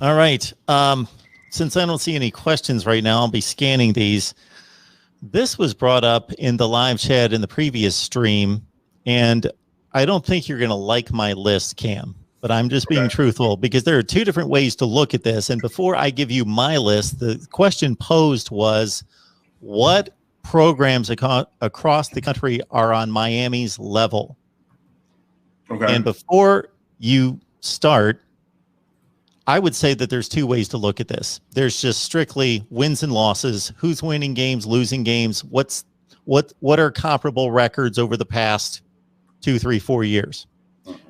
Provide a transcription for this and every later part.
All right. Since I don't see any questions right now, I'll be scanning these. This was brought up in the live chat in the previous stream, and I don't think you're going to like my list, Cam, but I'm just being truthful because there are two different ways to look at this. And before I give you my list, the question posed was, what programs across the country are on Miami's level? Okay. And before you start, I would say that there's two ways to look at this. There's just strictly wins and losses, who's winning games, losing games, what are comparable records over the past 2, 3, 4 years.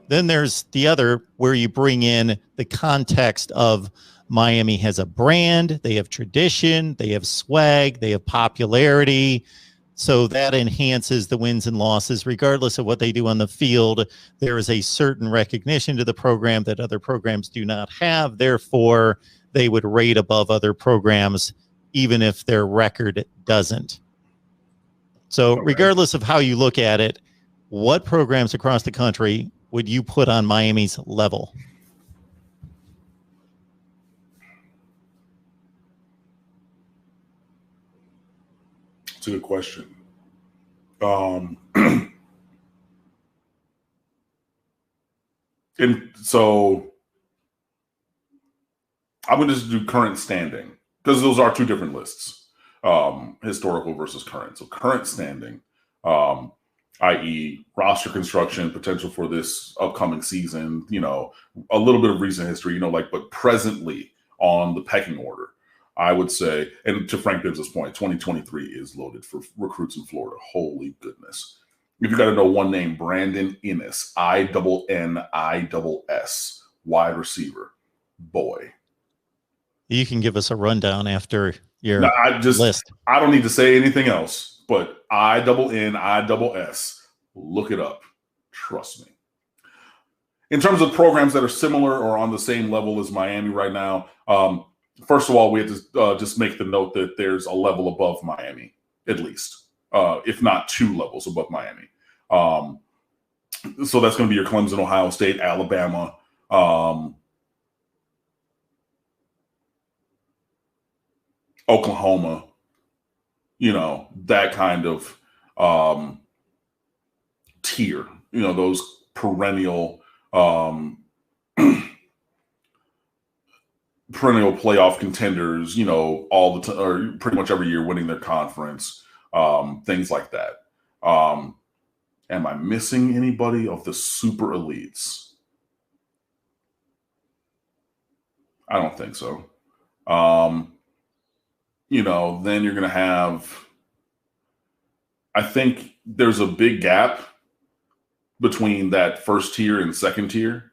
Then there's the other where you bring in the context of Miami has a brand, they have tradition, they have swag, they have popularity. So that enhances the wins and losses, regardless of what they do on the field. There is a certain recognition to the program that other programs do not have. Therefore, they would rate above other programs, even if their record doesn't. So regardless of how you look at it, what programs across the country would you put on Miami's level? That's a good question. And so I'm going to just do current standing because those are two different lists, historical versus current. So current standing, i.e. roster construction, potential for this upcoming season, a little bit of recent history, but presently on the pecking order. I would say, and to Frank Bibbs' point, 2023 is loaded for recruits in Florida. Holy goodness. If you got to know one name, Brandon Inniss, INNISS, wide receiver. Boy. You can give us a rundown after your list. I don't need to say anything else, but INNISS, look it up. Trust me. In terms of programs that are similar or on the same level as Miami right now, first of all, we have to just make the note that there's a level above Miami, at least, if not 2 levels above Miami. So that's going to be your Clemson, Ohio State, Alabama, Oklahoma, that kind of tier, those perennial playoff contenders, all the time, or pretty much every year winning their conference, things like that. Am I missing anybody of the super elites? I don't think so. Then you're going to have, I think there's a big gap between that first tier and second tier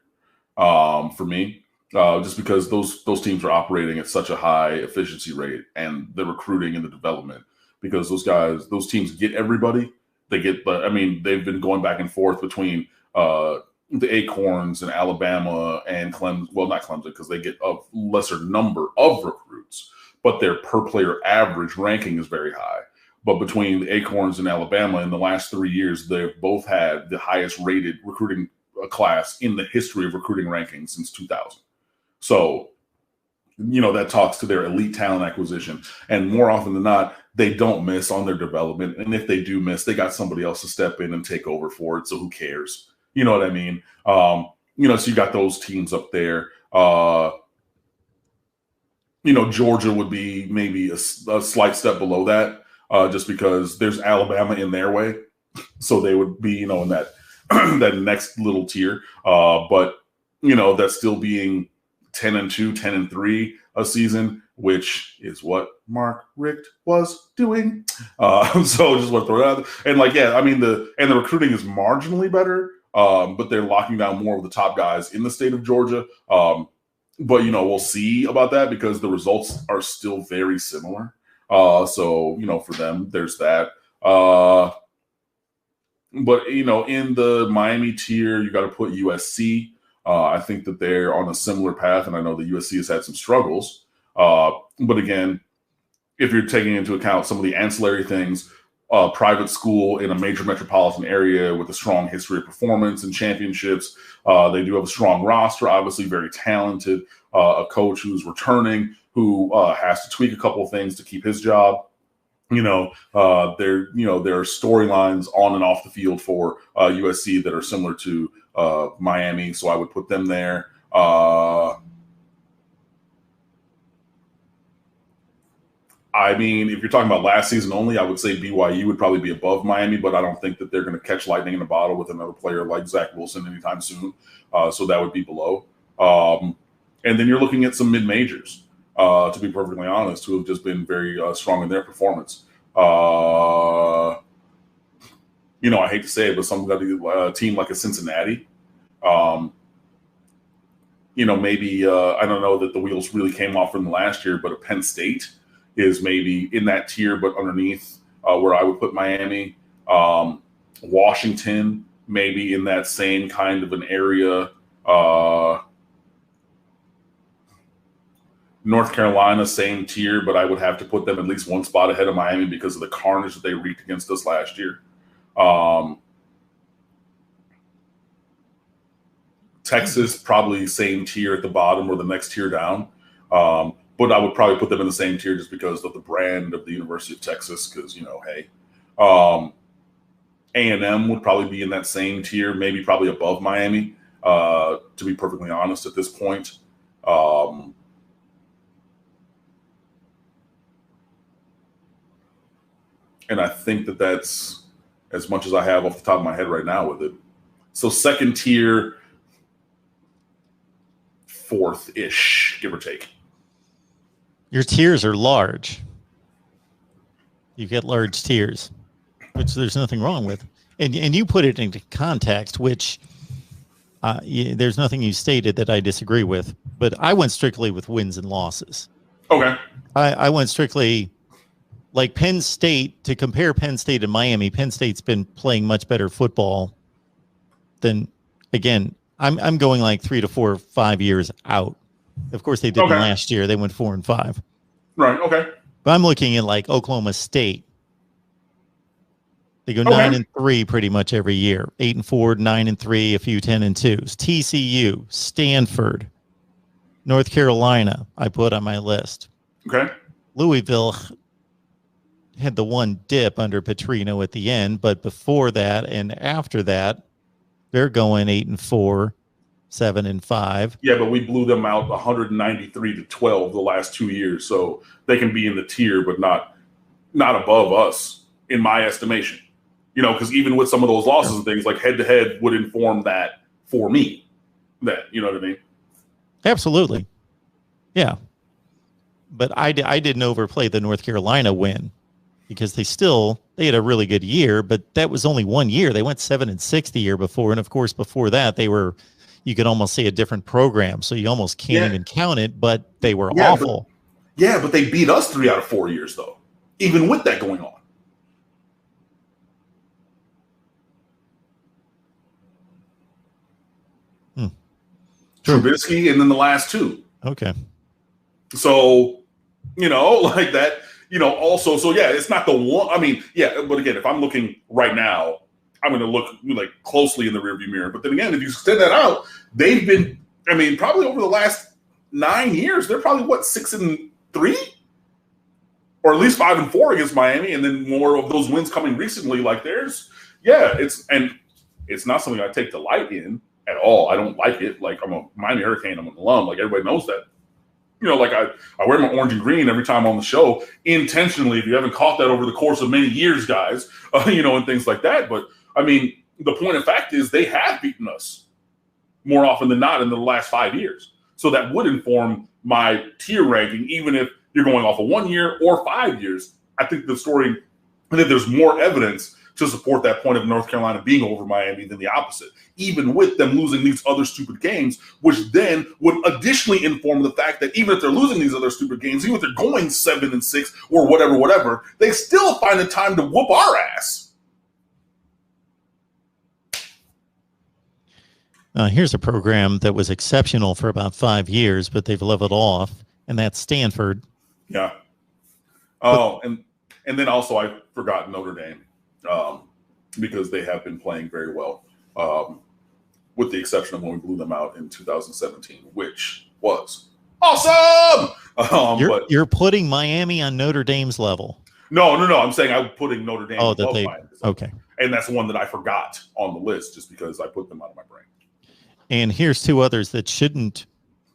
for me. Just because those teams are operating at such a high efficiency rate and the recruiting and the development, because those teams get everybody. They've been going back and forth between the Acorns and Alabama and Clemson. Well, not Clemson, because they get a lesser number of recruits, but their per player average ranking is very high. But between the Acorns and Alabama in the last 3 years, they've both had the highest rated recruiting class in the history of recruiting rankings since 2000. So, that talks to their elite talent acquisition. And more often than not, they don't miss on their development. And if they do miss, they got somebody else to step in and take over for it. So who cares? You know what I mean? So you got those teams up there. Georgia would be maybe a slight step below that, just because there's Alabama in their way. So they would be, in that that next little tier. But that's still being 10-2, 10-3 a season, which is what Mark Richt was doing. So just want to throw that out there. And the recruiting is marginally better, but they're locking down more of the top guys in the state of Georgia. But we'll see about that because the results are still very similar. So for them, there's that. But in the Miami tier, you got to put USC. I think that they're on a similar path, and I know the USC has had some struggles. But again, if you're taking into account some of the ancillary things, private school in a major metropolitan area with a strong history of performance and championships, they do have a strong roster, obviously very talented. a coach who's returning, who has to tweak a couple of things to keep his job. There are storylines on and off the field for USC that are similar to Miami, so I would put them there. I mean, if you're talking about last season only, I would say BYU would probably be above Miami, but I don't think that they're going to catch lightning in a bottle with another player like Zach Wilson anytime soon. So that would be below. And then you're looking at some mid-majors, to be perfectly honest, who have just been very strong in their performance. I hate to say it, but a team like a Cincinnati, maybe I don't know that the wheels really came off from last year, but a Penn State is maybe in that tier, but underneath where I would put Miami. Washington, maybe in that same kind of an area. North Carolina, same tier, but I would have to put them at least one spot ahead of Miami because of the carnage that they wreaked against us last year. Texas, probably same tier at the bottom or the next tier down. But I would probably put them in the same tier just because of the brand of the University of Texas, because, hey. A&M would probably be in that same tier, maybe probably above Miami, to be perfectly honest at this point. And I think that that's as much as I have off the top of my head right now with it. So second tier, fourth-ish, give or take. Your tiers are large. You get large tiers, which there's nothing wrong with. And you put it into context, which there's nothing you stated that I disagree with. But I went strictly with wins and losses. Okay. I went strictly like Penn State. To compare Penn State and Miami, Penn State's been playing much better football than, again, I'm going like 3 to 4 or 5 years out. Of course, they didn't last year. They went 4-5. Right. Okay. But I'm looking at like Oklahoma State. They go 9-3 pretty much every year. 8-4, 9-3, a few 10-2s. TCU, Stanford, North Carolina. I put on my list. Okay. Louisville had the one dip under Petrino at the end, but before that and after that, they're going 8-4. 7-5. Yeah, but we blew them out 193-12 the last 2 years, so they can be in the tier, but not above us, in my estimation. Because even with some of those losses and things, like head-to-head would inform that for me. That, you know what I mean? Absolutely. Yeah. But I didn't overplay the North Carolina win because they had a really good year, but that was only 1 year. They went 7-6 the year before, and of course before that they were. You could almost say a different program, so you almost can't even count it, but they were awful. But they beat us 3 out of 4 years, though, even with that going on. Trubisky, and then the last 2. Okay. So, like that, also, so yeah, it's not the one. I mean, yeah, but again, if I'm looking right now, I'm going to look like closely in the rearview mirror. But then again, if you extend that out, they've been, probably over the last 9 years, they're probably 6-3, or at least 5-4 against Miami, and then more of those wins coming recently. Like it's not something I take delight in at all. I don't like it. Like, I'm a Miami Hurricane. I'm an alum. Like, everybody knows that. Like I wear my orange and green every time on the show intentionally. If you haven't caught that over the course of many years, guys, and things like that. But the point of fact is they have beaten us more often than not in the last 5 years. So that would inform my tier ranking, even if you're going off of 1 year or 5 years. I think there's more evidence to support that point of North Carolina being over Miami than the opposite, even with them losing these other stupid games, which then would additionally inform the fact that even if they're losing these other stupid games, even if they're going 7-6 or whatever, they still find the time to whoop our ass. Here's a program that was exceptional for about 5 years, but they've leveled off, and that's Stanford. Yeah. Oh, and then also I forgot Notre Dame because they have been playing very well, with the exception of when we blew them out in 2017, which was awesome. You're putting Miami on Notre Dame's level. No. I'm saying I'm putting Notre Dame above Miami. Okay. And that's one that I forgot on the list just because I put them out of my brain. And here's two others that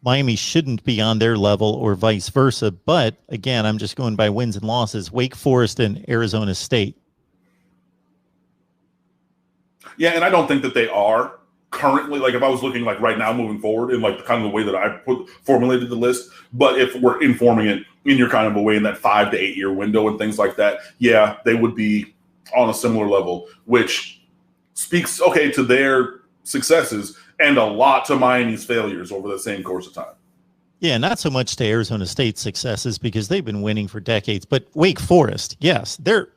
Miami shouldn't be on their level or vice versa. But again, I'm just going by wins and losses. Wake Forest and Arizona State. Yeah, and I don't think that they are currently, like if I was looking like right now moving forward in like kind of the way that I formulated the list, but if we're informing it in your kind of a way in that 5 to 8 year window and things like that, yeah, they would be on a similar level, which speaks, okay, to their successes and a lot to Miami's failures over the same course of time. Yeah, not so much to Arizona State's successes because they've been winning for decades, but Wake Forest, yes, they're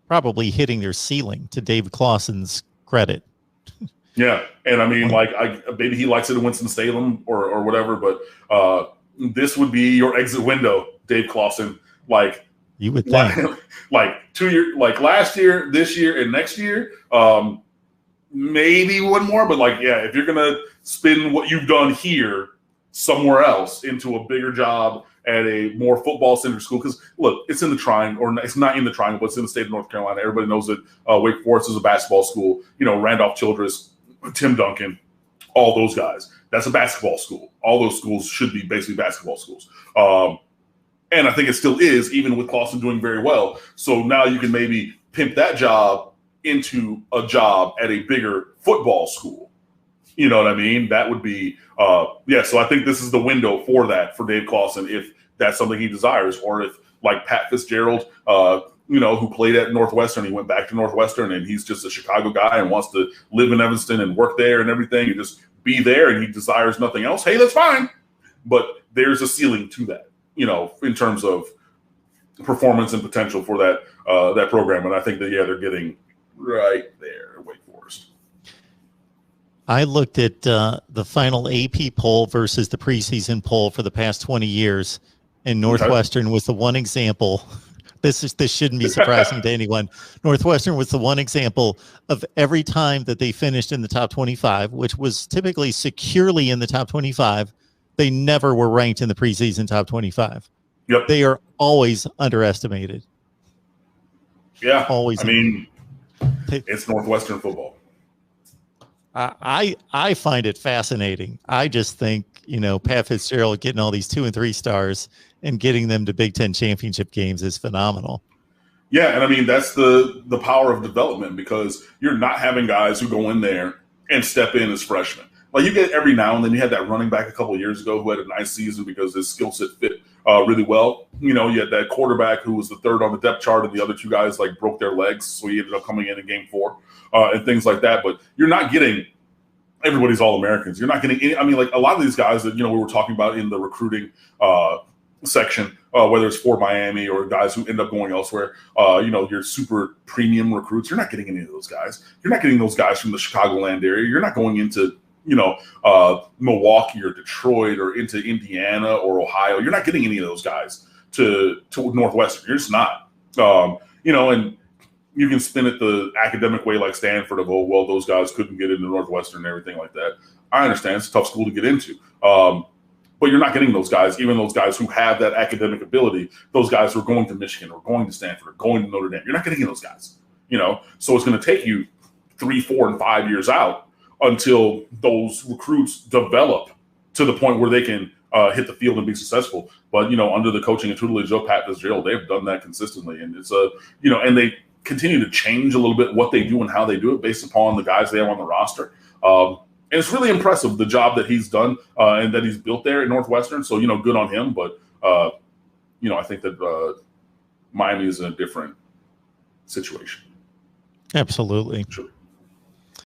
probably hitting their ceiling, to Dave Clawson's credit. Yeah, and I mean, like, maybe he likes it in Winston-Salem or whatever, but this would be your exit window, Dave Clawson. Like, you would think, like 2 years, like last year, this year, and next year, maybe one more. But like, yeah, if you're gonna spin what you've done here somewhere else into a bigger job at a more football-centered school, because look, it's in the Triangle, or it's not in the Triangle, but it's in the state of North Carolina. Everybody knows that Wake Forest is a basketball school. You know, Randolph Childress, Tim Duncan, all those guys. That's a basketball school. All those schools should be basically basketball schools. And I think it still is, even with Clawson doing very well. So now you can maybe pimp that job into a job at a bigger football school. You know what I mean? That would be, yeah. So I think this is the window for that for Dave Clawson, if that's something he desires, or if like Pat Fitzgerald, you know, who played at Northwestern, he went back to Northwestern and he's just a Chicago guy and wants to live in Evanston and work there and everything and just be there, and he desires nothing else. Hey, that's fine. But there's a ceiling to that, you know, in terms of performance and potential for that that program. And I think that, yeah, they're getting right there at Wake Forest. I looked at the final AP poll versus the preseason poll for the past 20 years, and Northwestern was the one example. This shouldn't be surprising to anyone. Northwestern was the one example of every time that they finished in the top 25, which was typically securely in the top 25, they never were ranked in the preseason top 25. Yep. They are always underestimated. Yeah. Always. I mean, it's Northwestern football. I find it fascinating. I just think, you know, Pat Fitzgerald getting all these 2 and 3 stars and getting them to Big Ten championship games is phenomenal. Yeah, and I mean, that's the power of development, because you're not having guys who go in there and step in as freshmen. Like, you get every now and then, you had that running back a couple of years ago who had a nice season because his skill set fit really well. You know, you had that quarterback who was the third on the depth chart, and the other two guys like broke their legs, so he ended up coming in game 4 and things like that. But you're not getting everybody's All-Americans. You're not getting any, I mean, like a lot of these guys that, you know, we were talking about in the recruiting section, whether it's for Miami or guys who end up going elsewhere, you know, your super premium recruits, you're not getting any of those guys. You're not getting those guys from the Chicagoland area. You're not going into, you know, Milwaukee or Detroit or into Indiana or Ohio. You're not getting any of those guys to Northwestern. You're just not. You know, and you can spin it the academic way like Stanford of, oh, well, those guys couldn't get into Northwestern and everything like that. I understand. It's a tough school to get into. But you're not getting those guys, even those guys who have that academic ability, those guys who are going to Michigan or going to Stanford or going to Notre Dame. You're not getting those guys, you know? So it's going to take you 3, 4, and 5 years out until those recruits develop to the point where they can hit the field and be successful. But, you know, under the coaching and tutelage of Pat Fitzgerald, they've done that consistently. And it's you know, and they continue to change a little bit what they do and how they do it based upon the guys they have on the roster. And it's really impressive, the job that he's done and that he's built there at Northwestern. So, you know, good on him. But, you know, I think that Miami is in a different situation. Absolutely. Sure.